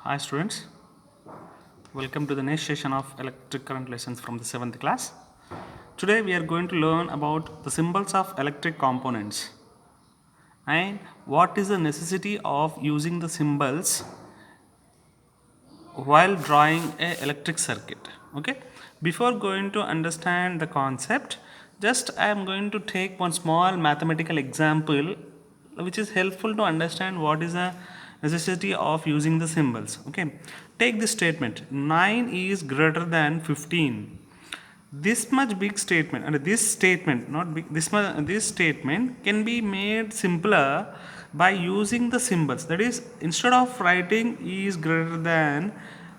Hi students, welcome to the next session of electric current lessons from the 7th class. Today we are going to learn about the symbols of electric components and what is the necessity of using the symbols while drawing a electric circuit. Okay, before going to understand the concept, just I am going to take one small mathematical example which is helpful to understand what is the necessity of using the symbols. Okay, take this statement: 9 is greater than 15. This much big statement, and this statement not big, this statement can be made simpler by using the symbols. That is, instead of writing is greater than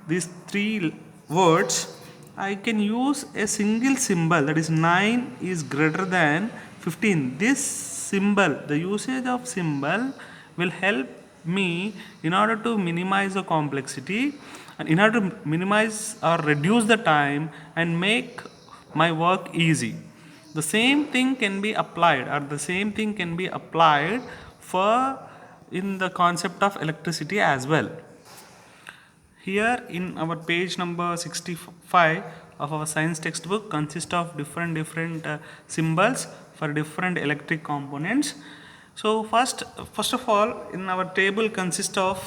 these three words, I can use a single symbol, that is 9 is greater than 15. This symbol, the usage of symbol will help me in order to minimize the complexity and in order to minimize or reduce the time and make my work easy. The same thing can be applied, or the same thing can be applied for in the concept of electricity as well. Here in our page number 65 of our science textbook consists of different symbols for different electric components. So first of all, in our table consists of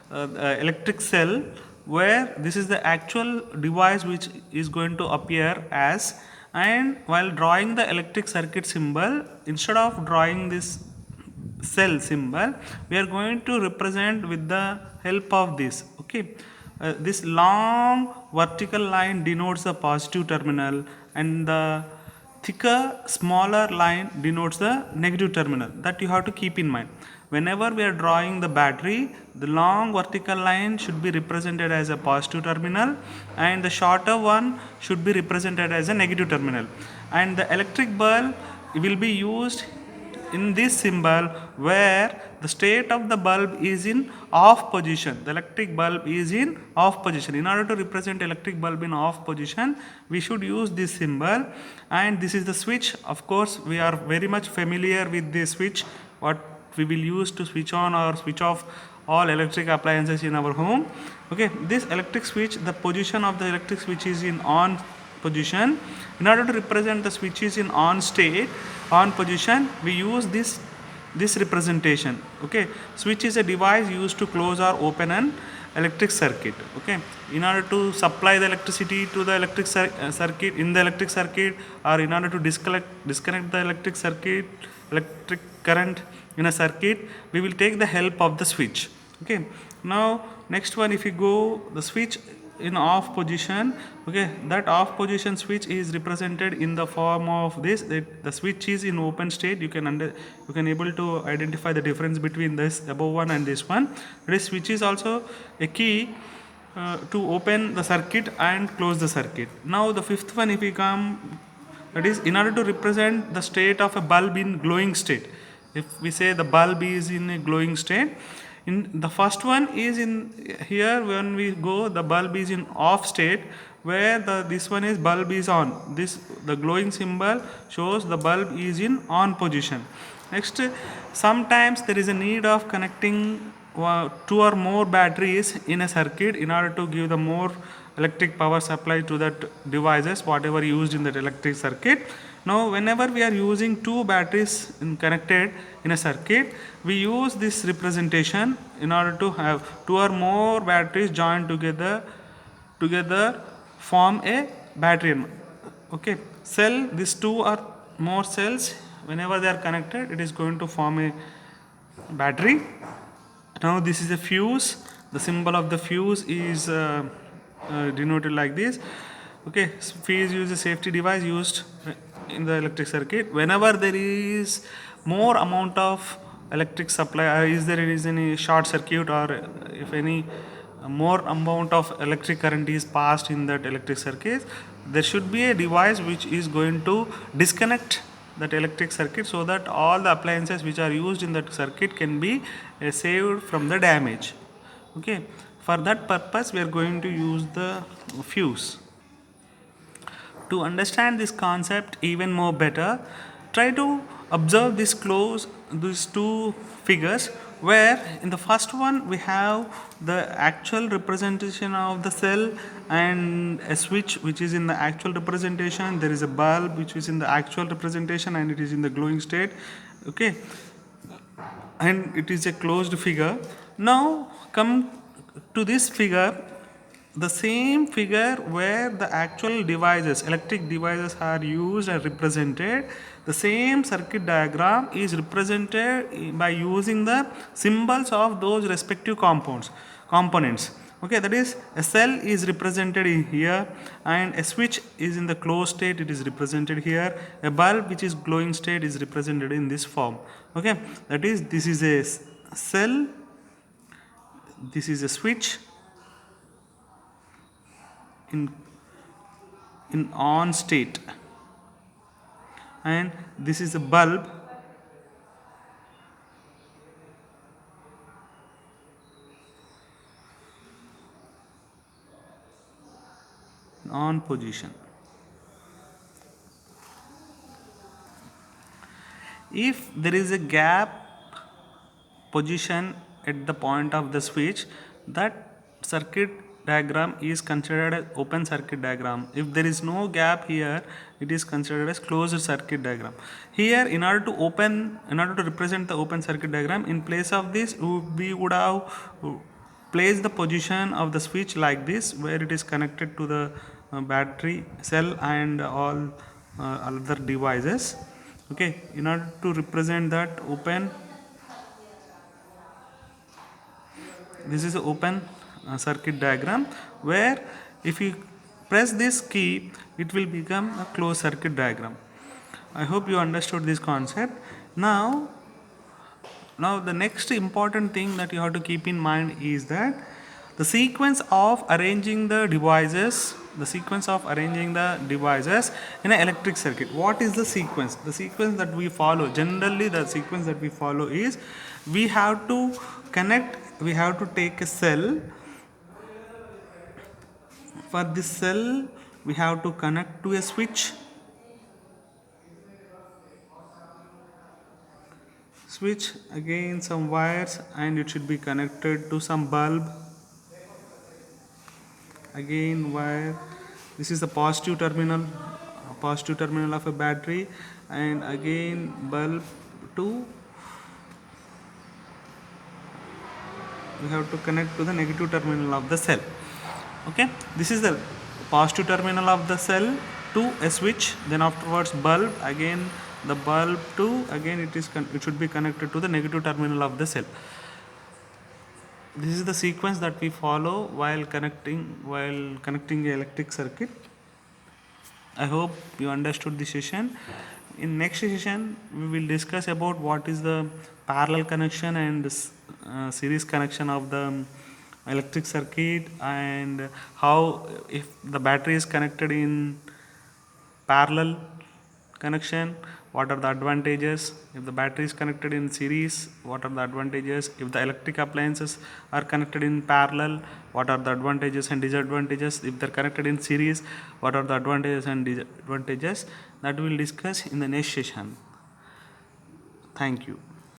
electric cell, where this is the actual device which is going to appear as, and while drawing the electric circuit symbol, instead of drawing this cell symbol, we are going to represent with the help of this. Okay, this long vertical line denotes the positive terminal, and the thicker smaller line denotes the negative terminal. That you have to keep in mind. Whenever we are drawing the battery, the long vertical line should be represented as a positive terminal and the shorter one should be represented as a negative terminal. And the electric bulb will be used in this symbol where the state of the bulb is in off position. The electric bulb is in off position. In order to represent electric bulb in off position, we should use this symbol. And this is the switch. Of course, we are very much familiar with this switch, what we will use to switch on or switch off all electric appliances in our home. Okay, this electric switch, the position of the electric switch is in on position. In order to represent the switch is in on state, on position, we use this representation. Okay, switch is a device used to close or open an electric circuit. Okay, in order to supply the electricity to the electric circuit in the electric circuit, or in order to disconnect the electric current in a circuit, we will take the help of the switch. Okay, now next one, if you go the switch in off position, okay, that off position switch is represented in the form of this. The switch is in open state. You can able to identify the difference between this above one and this one. This switch is also a key to open the circuit and close the circuit. Now the fifth one, if we come, that is in order to represent the state of a bulb in glowing state. If we say the bulb is in a glowing state, in the first one is in here, when we go, the bulb is in off state, where this one is bulb is on. This, the glowing symbol shows the bulb is in on position. Next, sometimes there is a need of connecting two or more batteries in a circuit in order to give the more electric power supply to that devices whatever used in that electric circuit. Now whenever we are using two batteries connected in a circuit, we use this representation in order to have two or more batteries joined together form a battery. Okay, cell, these two or more cells, whenever they are connected, it is going to form a battery. Now this is a fuse. The symbol of the fuse is denoted like this. Okay, fuse is a safety device used in the electric circuit. Whenever there is more amount of electric supply, or is there is any short circuit, or if any more amount of electric current is passed in that electric circuit, there should be a device which is going to disconnect that electric circuit, so that all the appliances which are used in that circuit can be saved from the damage. Okay, for that purpose we are going to use the fuse. To understand this concept even more better, try to observe these two figures. where in the first one we have the actual representation of the cell and a switch which is in the actual representation. There is a bulb which is in the actual representation and it is in the glowing state. Okay, and it is a closed figure. Now come to this figure, the same figure where the actual devices, electric devices are used and represented. The same circuit diagram is represented by using the symbols of those respective components. Okay, that is a cell is represented in here and a switch is in the closed state, it is represented here. A bulb which is glowing state is represented in this form. Okay, that is, this is a cell, this is a switch in on state, and this is a bulb on position. If there is a gap position at the point of the switch, that circuit diagram is considered as open circuit diagram. If there is no gap here, it is considered as closed circuit diagram. Here, in order to represent the open circuit diagram, in place of this we would have placed the position of the switch like this, where it is connected to the battery cell and all other devices. Okay, in order to represent that open, this is an open circuit diagram, where if you press this key it will become a closed circuit diagram. I hope you understood this concept. Now the next important thing that you have to keep in mind is that the sequence of arranging the devices in an electric circuit. What is the sequence? The sequence that we follow, generally the sequence that we follow is, we have to take a cell. For this cell we have to connect to a switch, again some wires, and it should be connected to some bulb, again wire. This is the positive terminal of a battery, and again bulb to, we have to connect to the negative terminal of the cell. Okay, this is the positive terminal of the cell to a switch, then afterwards bulb, again the bulb to, again it should be connected to the negative terminal of the cell. This is the sequence that we follow while connecting a electric circuit. I hope you understood this session. In next session we will discuss about what is the parallel connection and series connection of the electric circuit, and how, if the battery is connected in parallel connection, what are the advantages. If the battery is connected in series, what are the advantages. If the electric appliances are connected in parallel, what are the advantages and disadvantages. If they are connected in series, what are the advantages and disadvantages. That we will discuss in the next session. Thank you.